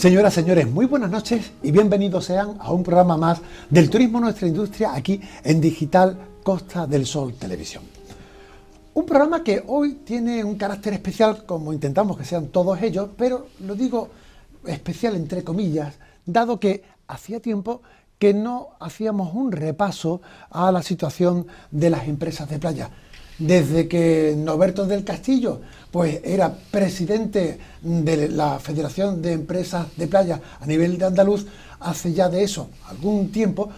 Señoras, señores, muy buenas noches y bienvenidos sean a un programa más del turismo nuestra industria aquí en Digital Costa del Sol Televisión. Un programa que hoy tiene un carácter especial, como intentamos que sean todos ellos, pero lo digo especial entre comillas, dado que hacía tiempo que no hacíamos un repaso a la situación de las empresas de playa. Desde que Norberto del Castillo pues era presidente de la Federación de Empresas de Playa a nivel de andaluz, hace ya de eso algún tiempo,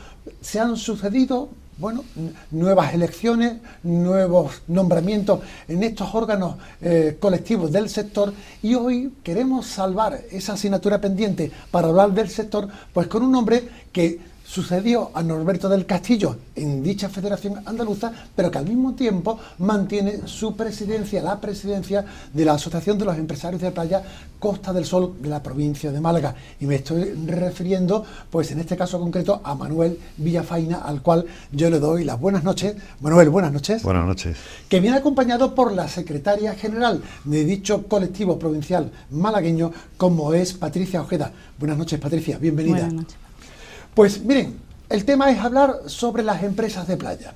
se han sucedido nuevas elecciones, nuevos nombramientos en estos órganos colectivos del sector, y hoy queremos salvar esa asignatura pendiente para hablar del sector, pues con un hombre que sucedió a Norberto del Castillo en dicha federación andaluza, pero que al mismo tiempo mantiene su presidencia, la presidencia de la Asociación de los Empresarios de Playa Costa del Sol de la provincia de Málaga. Y me estoy refiriendo, pues en este caso concreto, a Manuel Villafaina, al cual yo le doy las buenas noches. Manuel, buenas noches. Buenas noches. Que viene acompañado por la secretaria general de dicho colectivo provincial malagueño, como es Patricia Ojeda. Buenas noches, Patricia, bienvenida. Buenas noches. Pues miren, el tema es hablar sobre las empresas de playa,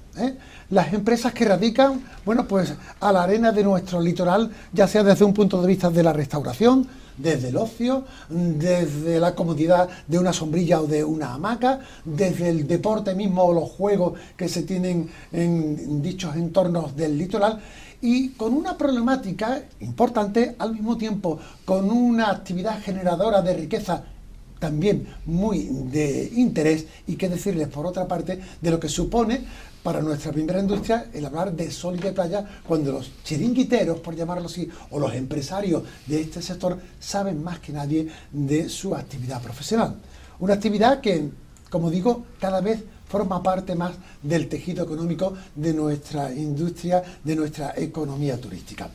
las empresas que radican, pues a la arena de nuestro litoral, ya sea desde un punto de vista de la restauración, desde el ocio, desde la comodidad de una sombrilla o de una hamaca, desde el deporte mismo o los juegos que se tienen en dichos entornos del litoral, y con una problemática importante, al mismo tiempo con una actividad generadora de riqueza también muy de interés, y qué decirles por otra parte de lo que supone para nuestra primera industria el hablar de sol y de playa, cuando los chiringuiteros, por llamarlo así, o los empresarios de este sector saben más que nadie de su actividad profesional. Una actividad que, como digo, cada vez forma parte más del tejido económico de nuestra industria, de nuestra economía turística.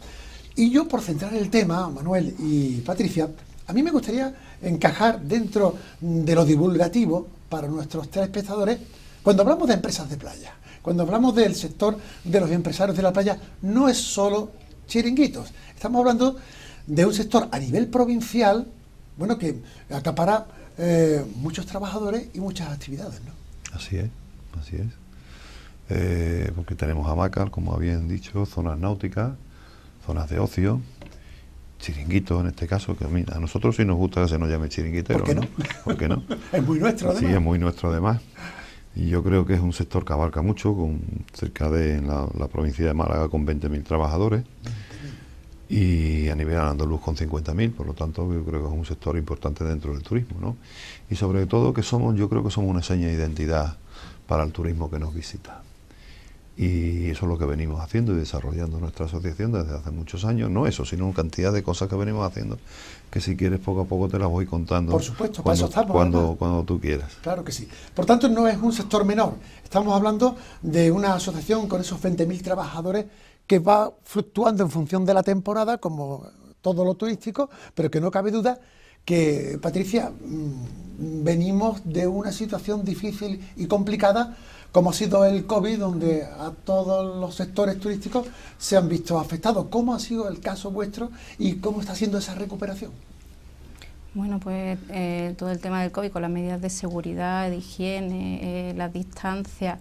Y yo, por centrar el tema, Manuel y Patricia, a mí me gustaría encajar dentro de lo divulgativo para nuestros telespectadores. Cuando hablamos de empresas de playa, cuando hablamos del sector de los empresarios de la playa, no es solo chiringuitos. Estamos hablando de un sector a nivel provincial, que acapara muchos trabajadores y muchas actividades, ¿no? Así es, así es. Porque tenemos hamacas, como habían dicho, zonas náuticas, zonas de ocio, chiringuitos en este caso, que a nosotros sí nos gusta que se nos llame chiringuitero. ¿Por qué no? ¿Por qué no? Es muy nuestro, además. Sí, es muy nuestro, además. Y yo creo que es un sector que abarca mucho, con cerca de la provincia de Málaga con 20.000 trabajadores, y a nivel andaluz con 50.000, por lo tanto yo creo que es un sector importante dentro del turismo, ¿no? Y sobre todo yo creo que somos una seña de identidad para el turismo que nos visita. Y eso es lo que venimos haciendo y desarrollando nuestra asociación desde hace muchos años. No eso, sino cantidad de cosas que venimos haciendo, que si quieres poco a poco te las voy contando. Por supuesto, para eso estamos, cuando tú quieras. Claro que sí. Por tanto, no es un sector menor. Estamos hablando de una asociación con esos 20.000 trabajadores que va fluctuando en función de la temporada, como todo lo turístico, pero que no cabe duda que, Patricia, venimos de una situación difícil y complicada, como ha sido el COVID, donde a todos los sectores turísticos se han visto afectados. ¿Cómo ha sido el caso vuestro y cómo está siendo esa recuperación? Bueno, pues todo el tema del COVID, con las medidas de seguridad, de higiene, las distancias,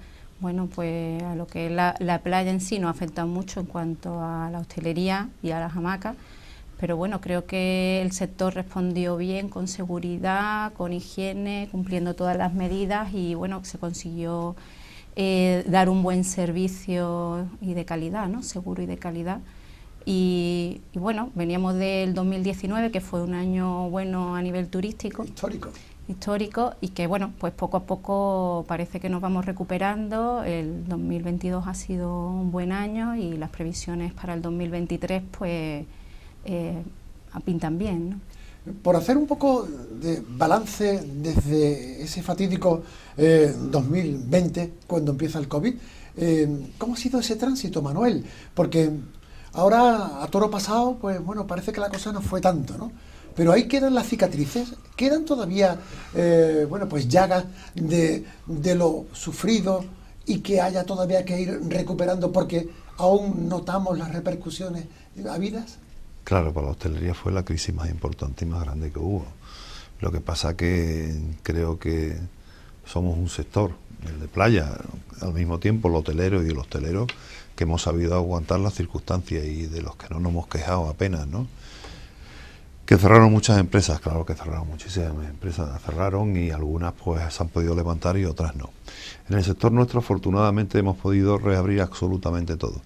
pues a lo que es la playa en sí nos afecta mucho en cuanto a la hostelería y a las hamacas, pero creo que el sector respondió bien, con seguridad, con higiene, cumpliendo todas las medidas, y se consiguió dar un buen servicio y de calidad, ¿no? Seguro y de calidad. Y veníamos del 2019, que fue un año bueno a nivel turístico. Histórico, y que pues poco a poco parece que nos vamos recuperando. El 2022 ha sido un buen año y las previsiones para el 2023 pintan bien, ¿no? Por hacer un poco de balance desde ese fatídico 2020, cuando empieza el COVID, ¿cómo ha sido ese tránsito, Manuel? Porque ahora, a toro pasado, parece que la cosa no fue tanto, ¿no? Pero ahí quedan las cicatrices, quedan todavía, llagas de lo sufrido, y que haya todavía que ir recuperando porque aún notamos las repercusiones habidas. Claro, para la hostelería fue la crisis más importante y más grande que hubo. Lo que pasa que creo que somos un sector, el de playa, al mismo tiempo el hotelero y el hostelero, que hemos sabido aguantar las circunstancias y de los que no nos hemos quejado apenas, ¿no? Que cerraron muchas empresas, claro que cerraron muchísimas empresas, cerraron y algunas pues se han podido levantar y otras no. En el sector nuestro afortunadamente hemos podido reabrir absolutamente todo.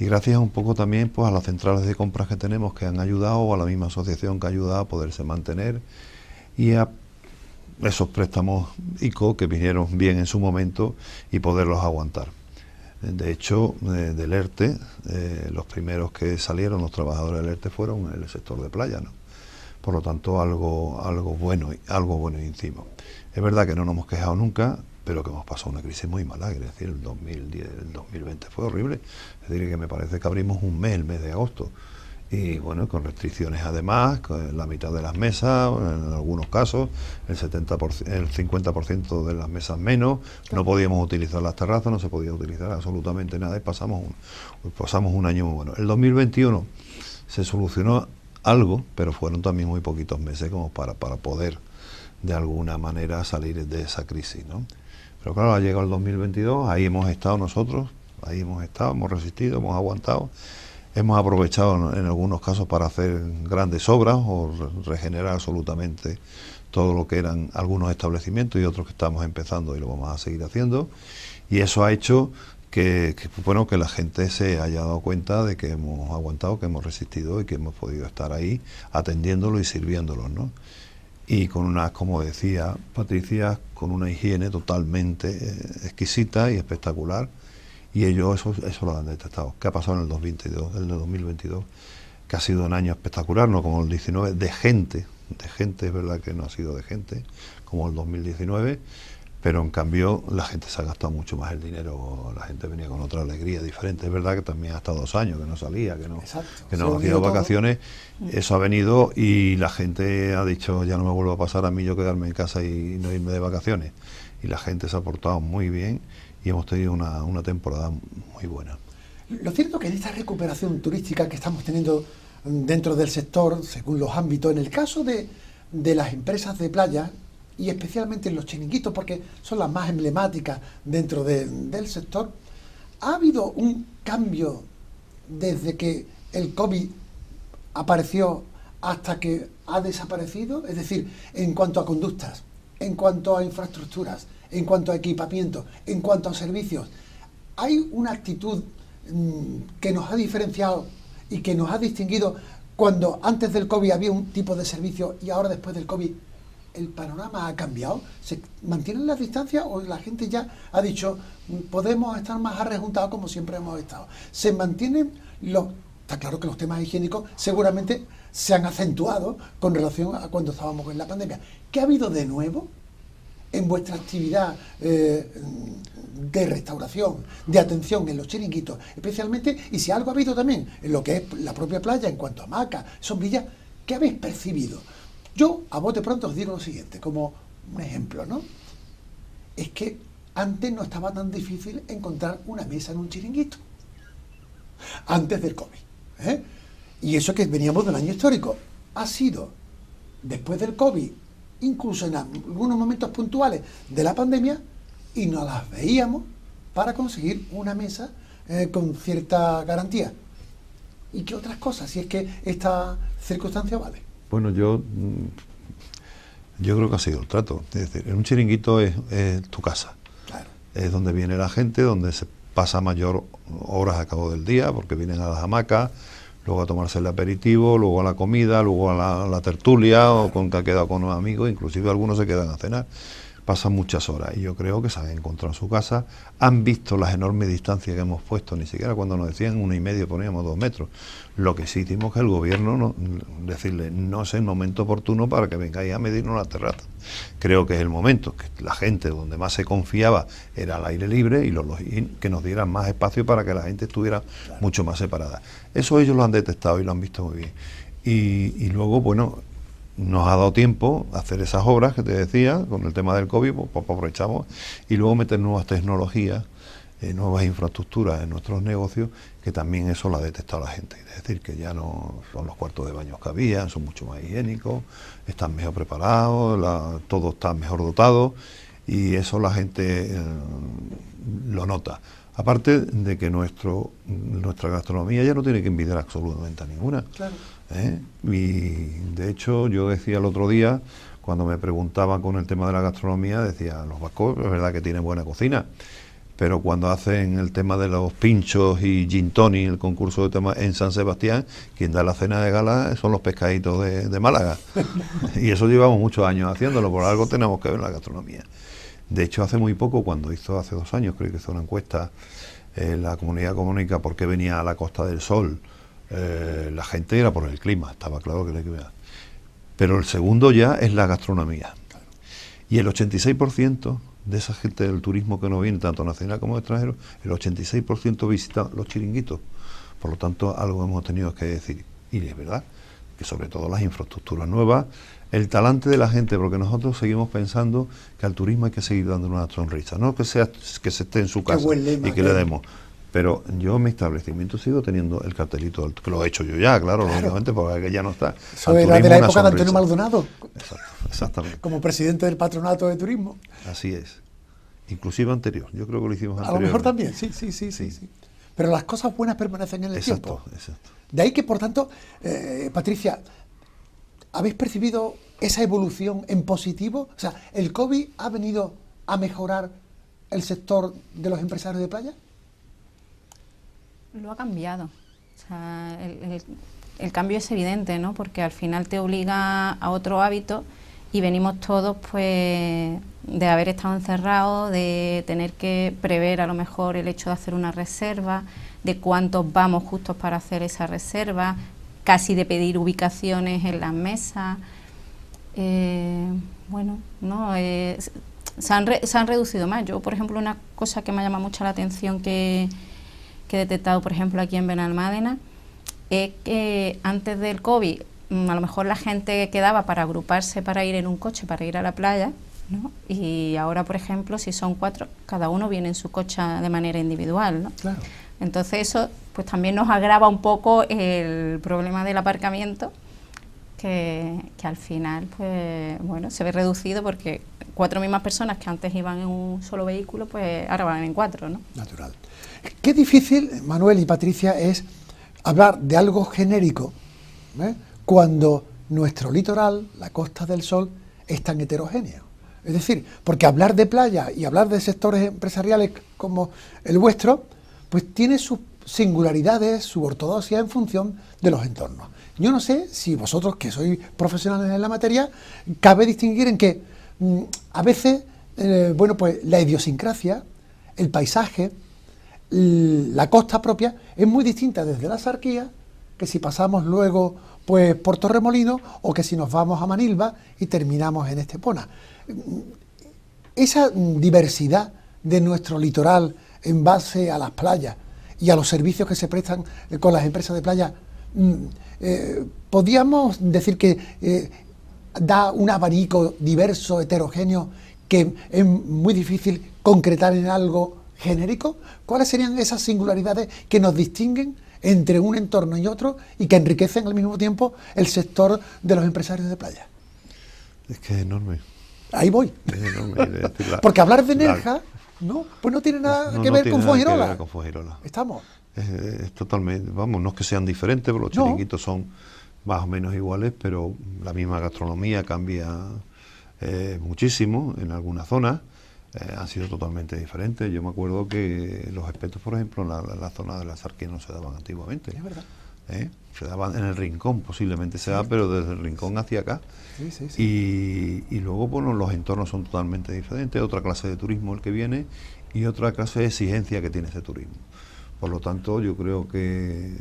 Y gracias un poco también pues a las centrales de compras que tenemos que han ayudado, o a la misma asociación que ha ayudado a poderse mantener, y a esos préstamos ICO que vinieron bien en su momento y poderlos aguantar. De hecho, del ERTE, los primeros que salieron, los trabajadores del ERTE, fueron en el sector de playa, ¿no? Por lo tanto, algo bueno encima. Es verdad que no nos hemos quejado nunca, pero que hemos pasado una crisis muy mala, es decir, el 2010, el 2020 fue horrible. Es decir, que me parece que abrimos un mes, el mes de agosto, y bueno, con restricciones además, con la mitad de las mesas, en algunos casos, el 50% de las mesas menos, no podíamos utilizar las terrazas, no se podía utilizar absolutamente nada, y pasamos un año muy bueno. El 2021 se solucionó algo, pero fueron también muy poquitos meses como para poder de alguna manera salir de esa crisis, ¿no? Pero claro, ha llegado el 2022, ahí hemos estado nosotros, hemos resistido, hemos aguantado. Hemos aprovechado en algunos casos para hacer grandes obras o regenerar absolutamente todo lo que eran algunos establecimientos y otros que estamos empezando y lo vamos a seguir haciendo. Y eso ha hecho que la gente se haya dado cuenta de que hemos aguantado, que hemos resistido y que hemos podido estar ahí atendiéndolo y sirviéndolos, ¿no? Y con una, como decía Patricia, con una higiene totalmente exquisita y espectacular. Y ellos eso lo han detectado. ¿Qué ha pasado en el 2022? Que ha sido un año espectacular, no como el 19, de gente, es verdad que no ha sido de gente, como el 2019, pero en cambio la gente se ha gastado mucho más el dinero, la gente venía con otra alegría diferente. Es verdad que también ha estado 2 años, que no salía, que no hacía vacaciones, eso ha venido y la gente ha dicho, ya no me vuelvo a pasar a mí yo quedarme en casa y no irme de vacaciones. Y la gente se ha portado muy bien y hemos tenido una temporada muy buena. Lo cierto es que en esta recuperación turística que estamos teniendo dentro del sector, según los ámbitos, en el caso de las empresas de playa, y especialmente en los chiringuitos, porque son las más emblemáticas dentro del sector, ¿ha habido un cambio desde que el COVID apareció hasta que ha desaparecido? Es decir, en cuanto a conductas, en cuanto a infraestructuras, en cuanto a equipamiento, en cuanto a servicios, ¿hay una actitud que nos ha diferenciado y que nos ha distinguido cuando antes del COVID había un tipo de servicio y ahora después del COVID el panorama ha cambiado? ¿Se mantienen las distancias o la gente ya ha dicho podemos estar más arrejuntados como siempre hemos estado? ¿Se mantienen Está claro que los temas higiénicos seguramente se han acentuado con relación a cuando estábamos en la pandemia. ¿Qué ha habido de nuevo en vuestra actividad de restauración, de atención en los chiringuitos, especialmente, y si algo ha habido también en lo que es la propia playa en cuanto a hamacas, sombrillas, ¿qué habéis percibido? Yo, a bote pronto, os digo lo siguiente, como un ejemplo, ¿no? Es que antes no estaba tan difícil encontrar una mesa en un chiringuito, antes del COVID, ¿eh? Y eso que veníamos de un año histórico, ha sido, después del COVID, incluso en algunos momentos puntuales de la pandemia, y nos las veíamos para conseguir una mesa con cierta garantía. ¿Y qué otras cosas, si es que esta circunstancia vale? Bueno, yo creo que ha sido el trato. Es decir, en un chiringuito es tu casa. Claro. Es donde viene la gente, donde se pasa mayor horas a cabo del día, porque vienen a las hamacas, luego a tomarse el aperitivo, luego a la comida, luego a la tertulia, o con que ha quedado con unos amigos, inclusive algunos se quedan a cenar. Pasan muchas horas y yo creo que se han encontrado en su casa, han visto las enormes distancias que hemos puesto, ni siquiera cuando nos decían 1,5 poníamos 2 metros. Lo que sí hicimos que el gobierno decirle no es el momento oportuno para que vengáis a medirnos la terraza. Creo que es el momento, que la gente donde más se confiaba era al aire libre y que nos dieran más espacio para que la gente estuviera mucho más separada. Eso ellos lo han detectado y lo han visto muy bien. Y luego, bueno, nos ha dado tiempo a hacer esas obras que te decía, con el tema del COVID, pues aprovechamos, y luego meter nuevas tecnologías nuevas infraestructuras en nuestros negocios, que también eso lo ha detectado la gente. Es decir, que ya no son los cuartos de baños que había, son mucho más higiénicos, están mejor preparados, todo está mejor dotado, y eso la gente lo nota. Aparte de que nuestra gastronomía ya no tiene que envidiar absolutamente a ninguna. Claro. Y de hecho yo decía el otro día, cuando me preguntaban con el tema de la gastronomía, decía, los vascos es verdad que tienen buena cocina, pero cuando hacen el tema de los pinchos y gin tonic, el concurso de tema en San Sebastián, quien da la cena de gala son los pescaditos de Málaga. Y eso llevamos muchos años haciéndolo, por algo tenemos que ver la gastronomía. De hecho, hace muy poco, hace 2 años, creo que hizo una encuesta en la Comunidad Económica por qué venía a la Costa del Sol, la gente era por el clima, estaba claro que era el clima. Pero el segundo ya es la gastronomía. Y el 86% de esa gente del turismo que no viene, tanto nacional como extranjero, el 86% visita los chiringuitos. Por lo tanto, algo hemos tenido que decir. Y es verdad que sobre todo las infraestructuras nuevas, el talante de la gente, porque nosotros seguimos pensando que al turismo hay que seguir dando una sonrisa, no que se esté en su casa y que le demos. Pero yo en mi establecimiento sigo teniendo el cartelito, que lo he hecho yo ya, claro, lógicamente, porque ya no está. Eso era de la época de Antonio Maldonado. Exactamente. Como presidente del Patronato de Turismo. Así es. Inclusive anterior, yo creo que lo hicimos anterior. A lo mejor también, sí. Pero las cosas buenas permanecen en el tiempo. Exacto. De ahí que, por tanto, Patricia, ¿habéis percibido esa evolución en positivo? O sea, ¿el COVID ha venido a mejorar el sector de los empresarios de playa? Lo ha cambiado. O sea, el cambio es evidente, ¿no? Porque al final te obliga a otro hábito y venimos todos, pues, de haber estado encerrados, de tener que prever a lo mejor el hecho de hacer una reserva, de cuántos vamos justos para hacer esa reserva, casi de pedir ubicaciones en las mesas. Bueno, no, se han reducido más. Yo, por ejemplo, una cosa que me llama mucho la atención que he detectado, por ejemplo, aquí en Benalmádena, es que antes del COVID, a lo mejor la gente quedaba para agruparse para ir en un coche, para ir a la playa, ¿no? Y ahora, por ejemplo, si son 4, cada uno viene en su coche de manera individual, ¿no? Claro. Entonces eso pues también nos agrava un poco el problema del aparcamiento, que al final pues bueno, se ve reducido porque 4 mismas personas que antes iban en un solo vehículo, pues ahora van en 4, ¿no? Natural. Qué difícil, Manuel y Patricia, es hablar de algo genérico, cuando nuestro litoral, la Costa del Sol, es tan heterogéneo. Es decir, porque hablar de playa y hablar de sectores empresariales como el vuestro, pues tiene sus singularidades, su ortodoxia en función de los entornos. Yo no sé si vosotros, que sois profesionales en la materia, cabe distinguir en que a veces, bueno, pues la idiosincrasia, el paisaje, la costa propia es muy distinta desde la Sarquía que si pasamos luego pues por Torremolinos o que si nos vamos a Manilva y terminamos en Estepona. Esa diversidad de nuestro litoral en base a las playas y a los servicios que se prestan con las empresas de playa, podríamos decir que da un abanico diverso, heterogéneo, que es muy difícil concretar en algo genérico. ¿Cuáles serían esas singularidades que nos distinguen entre un entorno y otro y que enriquecen al mismo tiempo el sector de los empresarios de playa? Es que es enorme. Ahí voy. Es enorme. Porque hablar de Nerja, ¿no? Pues no tiene nada que ver con Fuengirola. Estamos. Es totalmente, vamos, no es que sean diferentes, pero los chiringuitos son más o menos iguales, pero la misma gastronomía cambia muchísimo en algunas zonas. Han sido totalmente diferentes. Yo me acuerdo que los espetos, por ejemplo, en la zona de la Sarquía no se daban antiguamente. Es verdad. Se daban en el rincón, posiblemente se da, pero desde el rincón hacia acá. Sí. Y luego, bueno, los entornos son totalmente diferentes. Otra clase de turismo el que viene y otra clase de exigencia que tiene ese turismo. Por lo tanto, yo creo que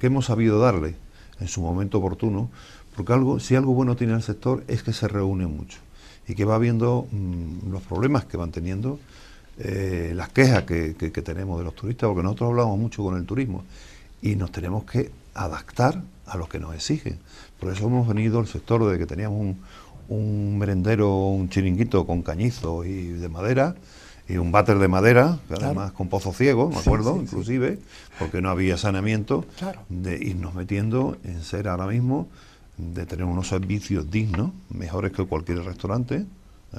hemos sabido darle en su momento oportuno, porque si algo bueno tiene el sector es que se reúne mucho y que va viendo los problemas que van teniendo, las quejas que tenemos de los turistas, porque nosotros hablamos mucho con el turismo y nos tenemos que adaptar a lo que nos exigen. Por eso hemos venido al sector de que teníamos un merendero, un chiringuito con cañizo y de madera, y un váter de madera, que Claro. además con pozo ciego, me acuerdo, sí, sí. inclusive, porque no había saneamiento, Claro. de irnos metiendo en ser ahora mismo, de tener unos servicios dignos, mejores que cualquier restaurante,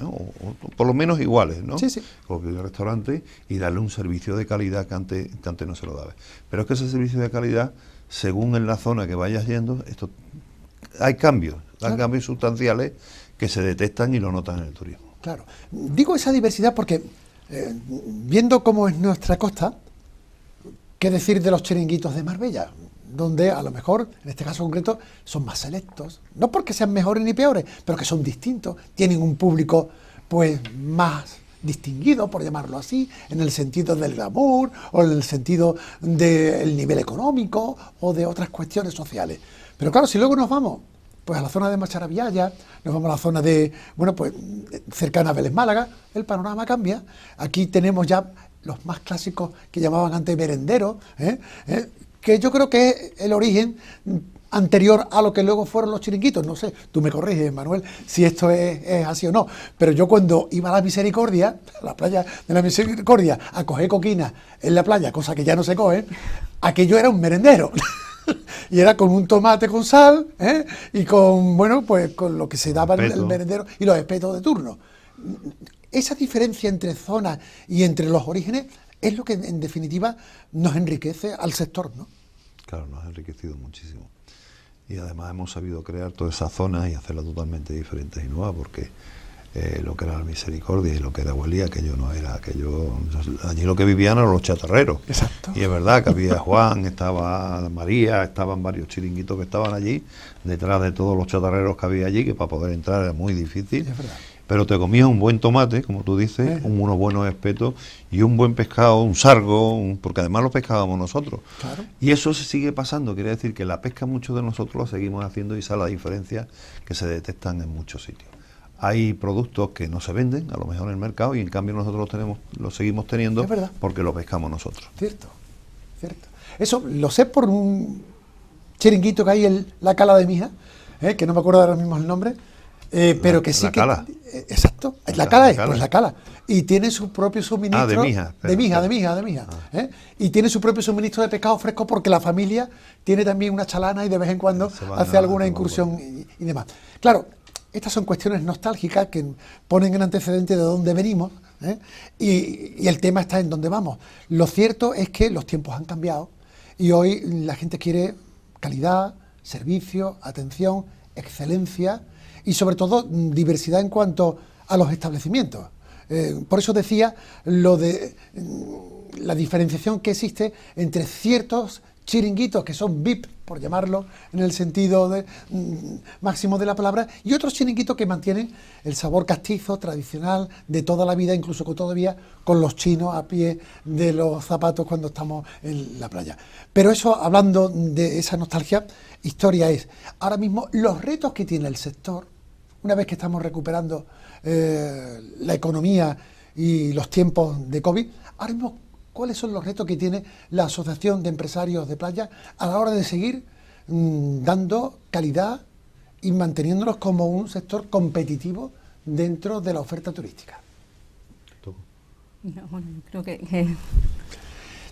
o por lo menos iguales, ¿no? Sí, sí. Cualquier restaurante, y darle un servicio de calidad que antes no se lo daba. Pero es que ese servicio de calidad, según en la zona que vayas yendo, hay cambios, Claro. cambios sustanciales que se detectan y lo notan en el turismo. Claro. Digo esa diversidad porque, viendo cómo es nuestra costa, ¿qué decir de los chiringuitos de Marbella? Donde a lo mejor, en este caso concreto, son más selectos. No porque sean mejores ni peores, pero que son distintos. Tienen un público pues más distinguido, por llamarlo así, en el sentido del glamour o en el sentido del nivel económico o de otras cuestiones sociales. Pero claro, si luego nos vamos pues a la zona de Macharabiaya, nos vamos a la zona de, bueno, pues cercana a Vélez Málaga, el panorama cambia. Aquí tenemos ya los más clásicos que llamaban antes merenderos, que yo creo que es el origen anterior a lo que luego fueron los chiringuitos. No sé, tú me corriges, Manuel, si esto es así o no, pero yo cuando iba a la Misericordia, a la playa de la Misericordia, a coger coquina en la playa, cosa que ya no se coge, aquello era un merendero. Y era con un tomate con sal, y con, bueno, pues con lo que se daba en el merendero y los espetos de turno. Esa diferencia entre zonas y entre los orígenes es lo que en definitiva nos enriquece al sector, ¿no? Claro, nos ha enriquecido muchísimo. Y además hemos sabido crear todas esas zonas y hacerlas totalmente diferentes y nuevas, porque lo que era la Misericordia y lo que era Huelía, aquello no era, allí lo que vivían eran los chatarreros. Exacto. Y es verdad que había Juan, estaba María, estaban varios chiringuitos que estaban allí, detrás de todos los chatarreros que había allí, que para poder entrar era muy difícil. Es verdad. Pero te comías un buen tomate, como tú dices, unos buenos espetos y un buen pescado, un sargo, porque además lo pescábamos nosotros. Claro. Y eso se sigue pasando, quiere decir que la pesca muchos de nosotros la seguimos haciendo y esa es la diferencia que se detectan en muchos sitios. Hay productos que no se venden, a lo mejor en el mercado, y en cambio nosotros los seguimos teniendo porque lo pescamos nosotros. Cierto, cierto. Eso lo sé por un chiringuito que hay en la Cala de Mija, que no me acuerdo ahora mismo el nombre, pero que sí la Cala. Exacto, la Cala es, pues la Cala. Y tiene su propio suministro. De Mija. De Mija. Y tiene su propio suministro de pescado fresco porque la familia tiene también una chalana y de vez en cuando hace alguna incursión y demás. Claro, estas son cuestiones nostálgicas que ponen en antecedente de dónde venimos, y el tema está en dónde vamos. Lo cierto es que los tiempos han cambiado y hoy la gente quiere calidad, servicio, atención, excelencia y sobre todo diversidad en cuanto a los establecimientos. Por eso decía lo de la diferenciación que existe entre ciertos chiringuitos que son VIP, por llamarlo en el sentido máximo de la palabra, y otros chiringuitos que mantienen el sabor castizo, tradicional, de toda la vida, incluso todavía con los chinos a pie de los zapatos cuando estamos en la playa. Pero eso, hablando de esa nostalgia, historia es, ahora mismo, los retos que tiene el sector, una vez que estamos recuperando la economía y los tiempos de COVID, ahora mismo, ¿cuáles son los retos que tiene la Asociación de Empresarios de Playa a la hora de seguir dando calidad y manteniéndonos como un sector competitivo dentro de la oferta turística? No, bueno, yo creo que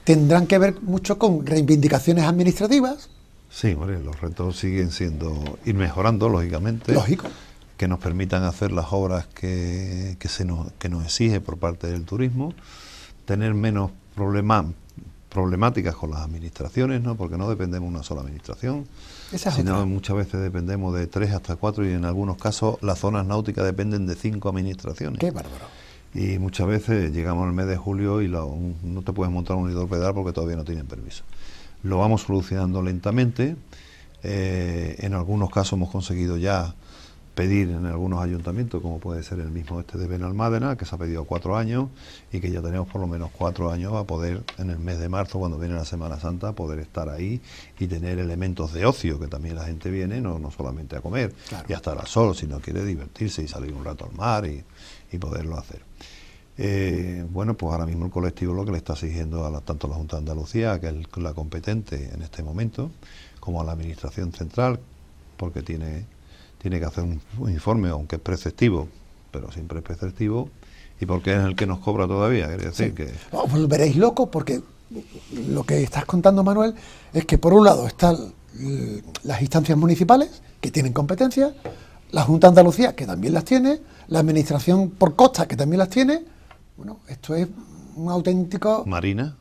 Tendrán que ver mucho con reivindicaciones administrativas. Sí, bueno, los retos siguen siendo ir mejorando, lógicamente. Lógico. Que nos permitan hacer las obras que nos exige por parte del turismo, tener menos problemáticas con las administraciones, ¿no? Porque no dependemos de una sola administración, sino muchas veces dependemos de 3 hasta 4 y en algunos casos las zonas náuticas dependen de 5 administraciones. ¡Qué bárbaro! Y muchas veces llegamos al mes de julio y no te puedes montar un hidropedal porque todavía no tienen permiso. Lo vamos solucionando lentamente. En algunos casos hemos conseguido ya pedir en algunos ayuntamientos, como puede ser el mismo de Benalmádena, que se ha pedido 4 años y que ya tenemos por lo menos 4 años a poder, en el mes de marzo, cuando viene la Semana Santa, poder estar ahí y tener elementos de ocio, que también la gente viene no solamente a comer y a estar al sol, sino quiere divertirse y salir un rato al mar y poderlo hacer. Bueno, pues ahora mismo el colectivo lo que le está exigiendo tanto a la Junta de Andalucía, que es la competente en este momento, como a la Administración Central, porque tiene que hacer un informe, aunque es preceptivo, pero siempre es preceptivo, y porque es el que nos cobra todavía. Quiere decir que... Os volveréis locos porque lo que estás contando, Manuel, es que por un lado están las instancias municipales, que tienen competencias, la Junta de Andalucía, que también las tiene, la Administración por Costas, que también las tiene. Bueno, esto es un auténtico... Marina.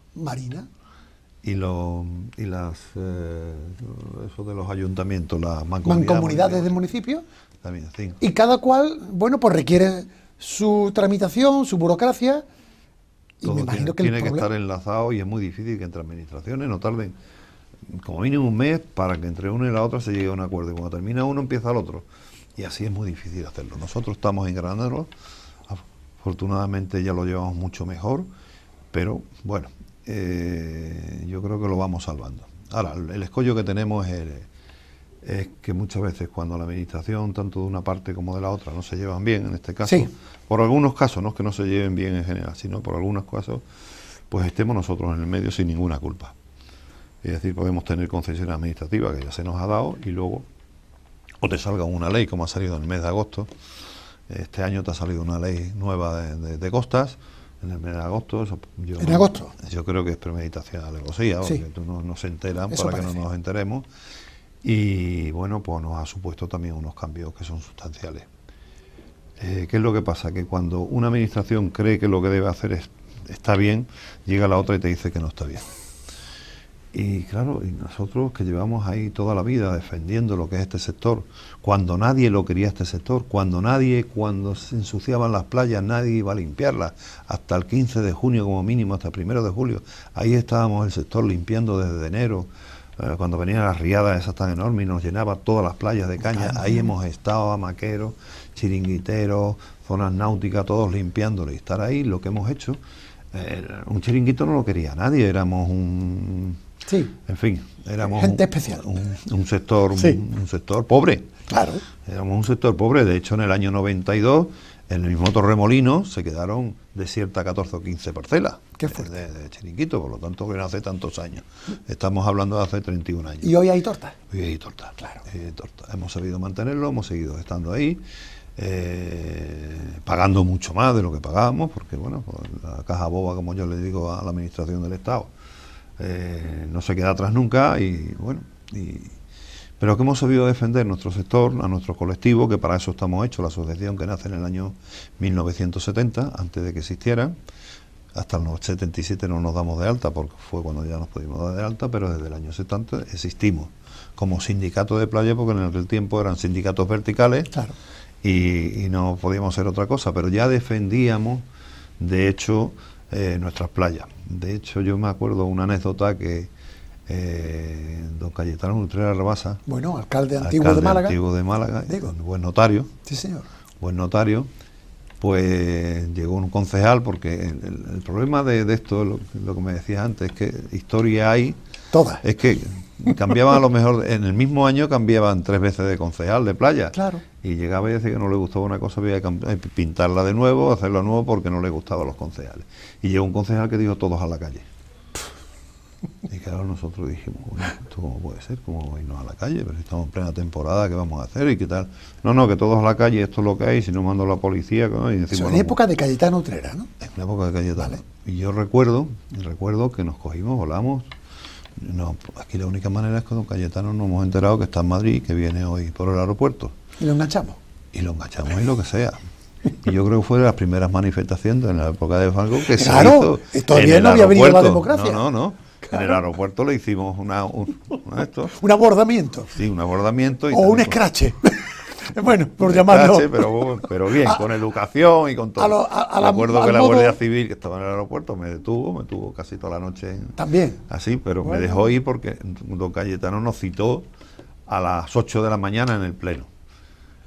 Y las eso de los ayuntamientos, las mancomunidades de municipios. También, sí. Y cada cual, bueno, pues requiere su tramitación, su burocracia. Y todo me imagino que tiene que estar enlazado, y es muy difícil que entre administraciones no tarden como mínimo un mes para que entre una y la otra se llegue a un acuerdo. Y cuando termina uno empieza el otro. Y así es muy difícil hacerlo. Nosotros estamos engranándolo. Afortunadamente ya lo llevamos mucho mejor. Pero bueno, yo creo que lo vamos salvando. Ahora, el escollo que tenemos es que muchas veces cuando la administración, tanto de una parte como de la otra, no se llevan bien, en este caso, sí, por algunos casos, no es que no se lleven bien en general, sino por algunos casos, pues estemos nosotros en el medio sin ninguna culpa. Es decir, podemos tener concesión administrativa que ya se nos ha dado y luego o te salga una ley como ha salido en el mes de agosto. Este año te ha salido una ley nueva de costas en el mes de agosto. ¿En agosto? Yo creo que es premeditación, alevosía, porque Sí. tú no se enteran Eso para parece. que no nos enteremos. Y bueno, pues nos ha supuesto también unos cambios que son sustanciales. ¿Qué es lo que pasa? Que cuando una administración cree que lo que debe hacer está bien, llega la otra y te dice que no está bien. Y claro, y nosotros que llevamos ahí toda la vida defendiendo lo que es este sector, cuando nadie lo quería este sector, cuando se ensuciaban las playas, nadie iba a limpiarlas, hasta el 15 de junio como mínimo, hasta el 1 de julio, ahí estábamos el sector limpiando desde enero, cuando venían las riadas esas tan enormes y nos llenaba todas las playas de caña, ahí hemos estado, amaqueros, chiringuiteros, zonas náuticas, todos limpiándolo, y estar ahí, lo que hemos hecho, un chiringuito no lo quería nadie, éramos Sí. En fin, éramos gente especial. Un sector, Sí. un sector pobre. Claro. Éramos un sector pobre. De hecho, en el año 92, en el mismo Torremolino, se quedaron desiertas 14 o 15 parcelas de chiringuito, por lo tanto, que no hace tantos años. Estamos hablando de hace 31 años. ¿Y hoy hay tortas? Hoy hay tortas. Claro. Tortas. Hemos sabido mantenerlo, hemos seguido estando ahí, pagando mucho más de lo que pagábamos, porque, bueno, pues la caja boba, como yo le digo a la administración del Estado, no se queda atrás nunca y bueno, pero que hemos sabido defender nuestro sector, a nuestro colectivo, que para eso estamos hechos, la asociación que nace en el año 1970, antes de que existiera, hasta el 77 no nos damos de alta, porque fue cuando ya nos pudimos dar de alta, pero desde el año 70 existimos como sindicato de playa, porque en aquel tiempo eran sindicatos verticales, claro, y no podíamos hacer otra cosa, pero ya defendíamos, de hecho, nuestras playas. De hecho, yo me acuerdo una anécdota que don Cayetano Utrera Rabasa, bueno, alcalde antiguo de Málaga, digo, buen notario, sí señor, buen notario, pues llegó un concejal, porque el problema de esto, lo que me decías antes, es que historia hay, todas, es que cambiaban a lo mejor, en el mismo año cambiaban 3 veces de concejal de playa. Claro. Y llegaba y decía que no le gustaba una cosa, había que pintarla de nuevo, hacerlo nuevo porque no le gustaban los concejales. Y llegó un concejal que dijo todos a la calle. Y claro, nosotros dijimos, bueno, ¿esto cómo puede ser? ¿Cómo irnos a la calle? Pero si estamos en plena temporada, ¿qué vamos a hacer? ¿Y qué tal? No, que todos a la calle, esto es lo que hay, si no mando a la policía. ¿No? Y decimos, eso en época de Cayetano Utrera, ¿no? En época de Cayetano. Vale. Y yo recuerdo que nos cogimos, volamos. No, aquí la única manera es que don Cayetano nos hemos enterado que está en Madrid, que viene hoy por el aeropuerto. Y lo enganchamos. Y lo enganchamos y lo que sea. Y yo creo que fue de las primeras manifestaciones en la época de Franco que claro, se hizo. Todavía no había venido la democracia. No. Claro. En el aeropuerto le hicimos un abordamiento. Sí, un abordamiento. O un escrache. Bueno, por llamarlo. Pero bien, con educación y con todo. Me acuerdo que la Guardia Civil, que estaba en el aeropuerto, me detuvo casi toda la noche. También. Así, pero bueno, me dejó ir porque don Cayetano nos citó a las 8 de la mañana en el pleno.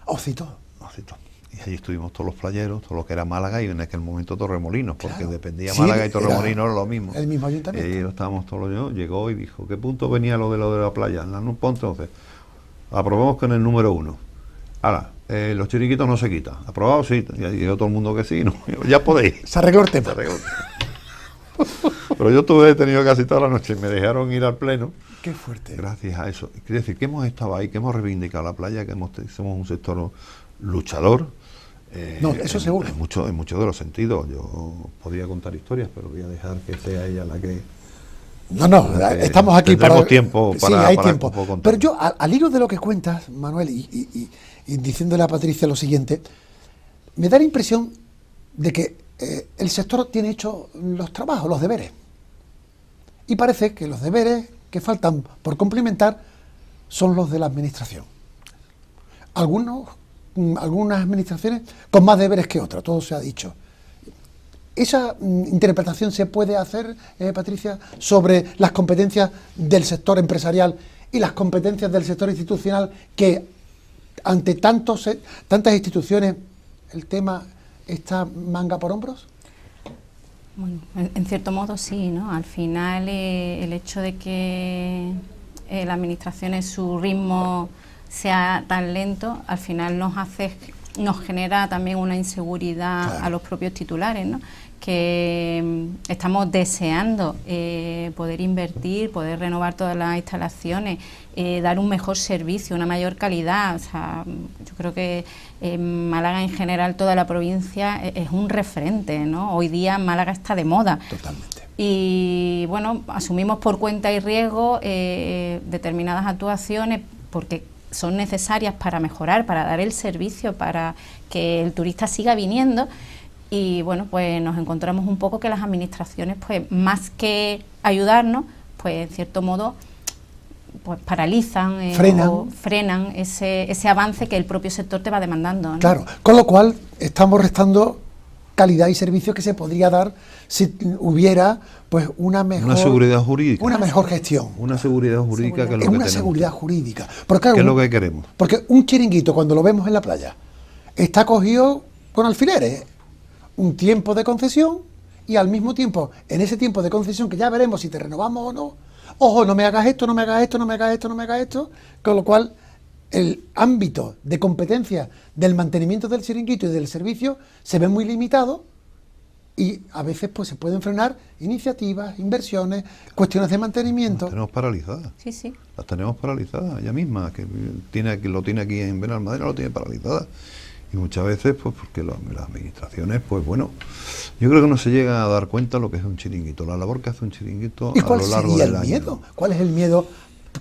Os citó. Nos citó. Y allí estuvimos todos los playeros, todo lo que era Málaga y en aquel momento Torremolinos, porque claro, dependía Málaga y Torremolinos era lo mismo. El mismo ayuntamiento. Y ahí estábamos todos los. Llegó y dijo, ¿qué punto venía lo de la playa? Entonces, aprobamos con el número 1. Ahora, los chiringuitos no se quitan. ¿Aprobado? Sí. Y dijo todo el mundo que sí. No, ya podéis. Se arregló el tema. Pero yo estuve detenido casi toda la noche y me dejaron ir al pleno. Qué fuerte. Gracias a eso. Quiere decir que hemos estado ahí, que hemos reivindicado la playa, que somos un sector luchador, No, eso seguro. En muchos de los sentidos. Yo podría contar historias, pero voy a dejar que sea ella la que... No, estamos aquí para... tiempo para... Sí, hay para tiempo. Pero yo, al hilo de lo que cuentas, Manuel, y diciéndole a Patricia lo siguiente, me da la impresión de que el sector tiene hechos los trabajos, los deberes. Y parece que los deberes que faltan por cumplimentar son los de la administración. Algunas administraciones con más deberes que otras, todo se ha dicho. ¿Esa interpretación se puede hacer, Patricia, sobre las competencias del sector empresarial y las competencias del sector institucional, que ante tantas instituciones el tema está manga por hombros? Bueno, en cierto modo sí, ¿no? Al final el hecho de que la administración en su ritmo sea tan lento, al final nos genera también una inseguridad, claro, a los propios titulares, ¿no? Que estamos deseando poder invertir, poder renovar todas las instalaciones, dar un mejor servicio, una mayor calidad. O sea, yo creo que Málaga en general, toda la provincia es un referente, ¿no? Hoy día Málaga está de moda. Totalmente. Y bueno, asumimos por cuenta y riesgo determinadas actuaciones porque son necesarias para mejorar, para dar el servicio, para que el turista siga viniendo. Y bueno, pues nos encontramos un poco que las administraciones, pues más que ayudarnos, pues en cierto modo pues paralizan, frenan ese avance que el propio sector te va demandando, ¿no? Claro, con lo cual estamos restando calidad y servicio que se podría dar si hubiera pues una seguridad jurídica, una mejor gestión, una seguridad jurídica, que es lo que una tenemos. Seguridad jurídica, porque claro, ¿qué es lo que queremos? Porque un chiringuito, cuando lo vemos en la playa, está cogido con alfileres, un tiempo de concesión, y al mismo tiempo, en ese tiempo de concesión, que ya veremos si te renovamos o no, ojo, no me hagas esto, no me hagas esto, no me hagas esto, no me hagas esto, con lo cual el ámbito de competencia del mantenimiento del chiringuito y del servicio se ve muy limitado, y a veces pues se pueden frenar iniciativas, inversiones, cuestiones de mantenimiento. Las tenemos paralizadas. Sí, sí. Las tenemos paralizadas, ella misma, que lo tiene aquí en Benalmádena, lo tiene paralizada. Y muchas veces, pues porque las administraciones, pues bueno, yo creo que no se llega a dar cuenta lo que es un chiringuito, la labor que hace un chiringuito a lo largo del año. Miedo? ¿Cuál es el miedo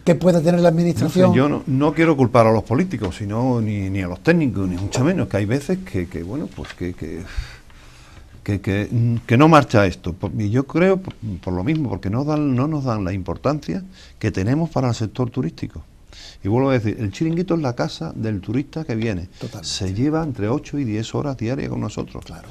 que puede tener la administración? No sé, yo no quiero culpar a los políticos, sino ni a los técnicos, ni mucho menos, que hay veces que bueno, pues que no marcha esto. Y yo creo, por lo mismo, porque no nos dan la importancia que tenemos para el sector turístico. Y vuelvo a decir, el chiringuito es la casa del turista que viene. Totalmente. Se lleva entre 8 y 10 horas diarias con nosotros. Claro.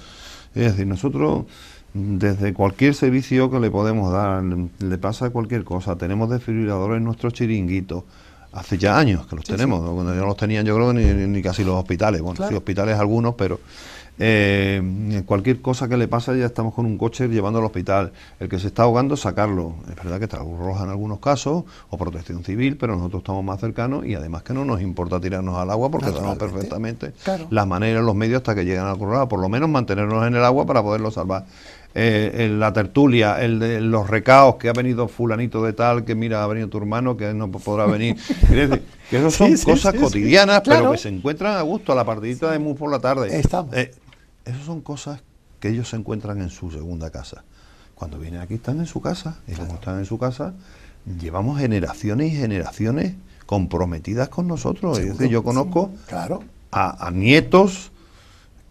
Es decir, nosotros, desde cualquier servicio que le podemos dar, le pasa cualquier cosa, tenemos desfibriladores en nuestros chiringuitos. Hace ya años que los tenemos, ¿no? Cuando ya los tenían, yo creo que ni casi los hospitales. Bueno, claro, sí, hospitales algunos, pero cualquier cosa que le pasa ya estamos con un coche llevando al hospital. El que se está ahogando, sacarlo. Es verdad que está Cruz Roja en algunos casos, o Protección Civil, pero nosotros estamos más cercanos, y además que no nos importa tirarnos al agua porque sabemos perfectamente las maneras, los medios hasta que llegan a Cruz Roja, por lo menos mantenernos en el agua para poderlo salvar. La tertulia, los recaos, que ha venido fulanito de tal, que mira, ha venido tu hermano, que no podrá venir. Quiere decir, que eso son cosas cotidianas, claro, pero que se encuentran a gusto a la partidita de mus por la tarde. Esas son cosas que ellos se encuentran en su segunda casa. Cuando vienen aquí están en su casa, y como están en su casa, llevamos generaciones y generaciones comprometidas con nosotros. Es decir, yo conozco a nietos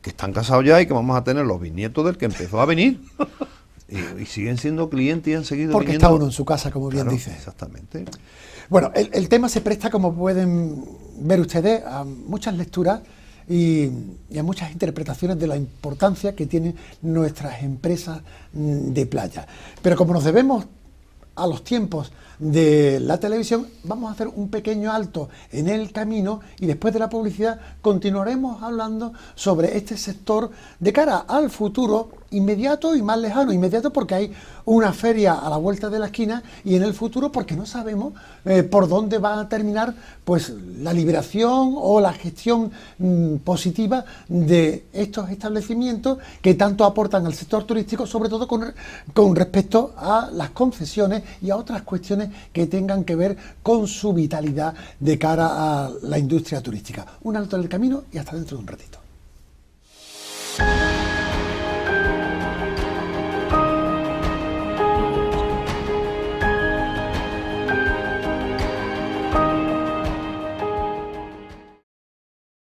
que están casados ya y que vamos a tener los bisnietos del que empezó a venir. Y siguen siendo clientes y han seguido porque viniendo. Está uno en su casa, como bien dice. Exactamente. Bueno, el tema se presta, como pueden ver ustedes, a muchas lecturas y a muchas interpretaciones de la importancia que tienen nuestras empresas de playa. Pero como nos debemos a los tiempos de la televisión, vamos a hacer un pequeño alto en el camino, y después de la publicidad continuaremos hablando sobre este sector de cara al futuro inmediato y más lejano. Inmediato porque hay una feria a la vuelta de la esquina, y en el futuro porque no sabemos por dónde va a terminar pues la liberación o la gestión positiva de estos establecimientos que tanto aportan al sector turístico, sobre todo con respecto a las concesiones y a otras cuestiones que tengan que ver con su vitalidad de cara a la industria turística. Un alto en el camino y hasta dentro de un ratito.